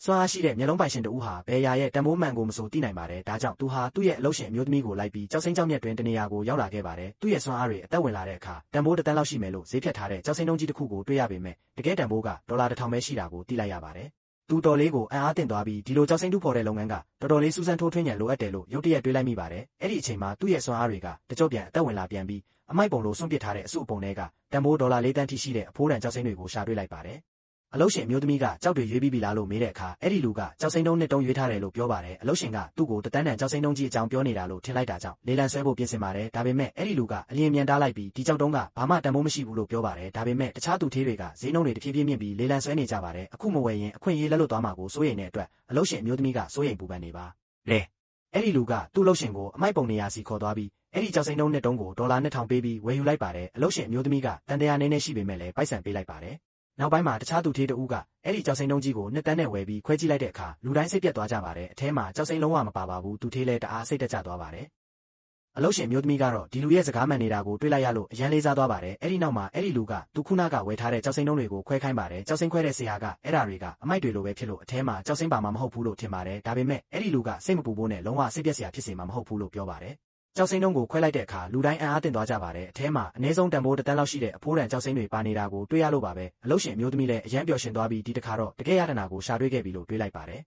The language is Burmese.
စွမ်းအားရှိတဲ့မျက်လုံးပိုင်ရှင်တူဟာဘယ်ရာရဲ့တန်ဖိုးမှန်ကိုမဆိုသိနိုင်ပါတယ်ဒါကြောင့်သူဟာသူ့ရဲ့အလုပ်ရှင်အမျိုးသမီးကိုလိုက်ပြီးကျောက်စိမ်းကျောက်မြတ်တွင်တနေရာကိုရောက်လာခဲ့ပါတယ်သူ့ရဲ့စွမ်းအားတွေအသက်ဝင်လာတဲ့အခါတန်ဖိုးတစ်တန်းလောက်ရှိမယ်လို့ဈေးဖြတ်ထားတဲ့ကျောက်စိမ်းတုံးကြီးတစ်ခုကိုတွေ့ရပေမဲ့တကယ်တန်ဖိုးကဒေါ်လာ1000ပဲရှိတာကိုသိလိုက်ရပါတယ်သူတော်လေးကိုအံ့အားသင့်သွားပြီးဒီလိုကျောက်စိမ်းတူးဖော်တဲ့လုပ်ငန်းကတော်တော်လေးစူးစမ်းထိုးထွင်းဉာဏ်လိုအပ်တယ်လို့ရုတ်တရက်တွေးလိုက်မိပါတယ်အဲ့ဒီအချိန်မှာသူ့ရဲ့စွမ်းအားတွေကတကြော့ပြန်အသက်ဝင်လာပြန်ပြီးအမိုက်ပုံလိုစွန့်ပစ်ထားတဲ့အစုအပုံတွေကတန်ဖိုးဒေါ်လာ4 သန်းထိရှိတဲ့အဖိုးတန်ကျောက်စိမ်းတွေကိုရှာတွေ့လိုက်ပါတယ်အလုပ်ရှင်မျိုးသမီးကကြောက်တွေရွေးပြီးပြီလားလို့မေးတဲ့အခါအဲ့ဒီလူကကျောက်စိမ်းတုံးနှစ်တုံးရွေးထားတယ်လို့ပြောပါတယ်အလုပ်ရှင်ကသူ့ကိုတန်းတန်ကျောက်စိမ်းတုံးကြီးအကြောင်းပြောနေတာလို့ထင်လိုက်တာကြောင့်လေလံဆွဲဖို့ပြင်ဆင်ပါတယ်ဒါပေမဲ့အဲ့ဒီလူကအလျင်မြန်တားလိုက်ပြီးဒီကျောက်တုံးကဘာမှတန်ဖိုးမရှိဘူးလို့ပြောပါတယ်ဒါပေမဲ့တခြားသူထေးတွေကဈေးနှုန်းတွေတဖြည်းဖြည်းမြင့်ပြီးလေလံဆွဲနေကြပါတယ်အခုမဝယ်ရင်အခွင့်အရေးလက်လွတ်သွားမှာကိုစိုးရိမ်တဲ့အတွက်အလုပ်ရှင်မျိုးသမီးကစိုးရိမ်ပူပန်နေပါလေအဲ့ဒီလူကသူ့လုပ်ရှင်ကိုအမိုက်ပုံနေရာစီခေါ်သွားပြီးအဲ့ဒီကျောက်စိမ်းတုံးနှစ်တုံးကိုဒေါ်လာ2000ပေးပြီးဝယ်ယူလိုက်ပါတယ်အလုပ်ရှင်မျိုးသမီးကတန်တရားနည်းနည်းရှိပေမဲ့လည်းပိုက်ဆံပေးလိုက်ပါတယ်နောက်ပိုင်းမှာတခြားသူထေးတဦးကအဲ့ဒီကျောက်စိမ်းတုံးကြီးကိုနှစ်တန်းနဲ့ဝယ်ပြီးခွဲကြည့်လိုက်တဲ့အခါလူတိုင်းစိတ်ပြတ်သွားကြပါတယ်အထဲမှာကျောက်စိမ်းလုံးဝမပါပါဘူးသူထေးလည်းတအားစိတ်တက်ကြသွားပါတယ်အလုပ်ရှင်မျိုးသမီးကတော့ဒီလူရဲ့စကားမှန်နေတာကိုတွေးလိုက်ရလို့အရန်လေးစားသွားပါတယ်အဲ့ဒီနောက်မှာအဲ့ဒီလူကသူခုနကဝယ်ထားတဲ့ကျောက်စိမ်းတုံးတွေကိုခွဲခိုင်းပါတယ်ကျောက်စိမ်းခွဲတဲ့ဆရာကအဲ့ဒါတွေကအမိုက်တွေလိုပဲဖြစ်လို့အထဲမှာကျောက်စိမ်းပါမှာမဟုတ်ဘူးလို့ထင်ပါတယ်ဒါပေမဲ့အဲ့ဒီလူကစိတ်မပူဖို့နဲ့လုံးဝစိတ်ပြက်စရာဖြစ်စေမှာမဟုတ်ဘူးလို့ပြောပါတယ်ကျောက်စိမ်းတုံးကိုခွဲလိုက်တဲ့အခါလူတိုင်းအံ့အားသင့်သွားကြပါတယ်အထဲမှာအနည်းဆုံးတန်ဖိုး1 တန်းလောက်ရှိတဲ့အဖိုးတန်ကျောက်စိမ်းတွေပါနေတာကိုတွေ့ရလို့ပါပဲအလုပ်ရှင်မျိုးသမီးလည်းအရန်ပျော်ရွှင်သွားပြီးဒီတစ်ခါတော့တကယ်ရတနာကိုရှာတွေ့ခဲ့ပြီလို့တွေးလိုက်ပါတယ်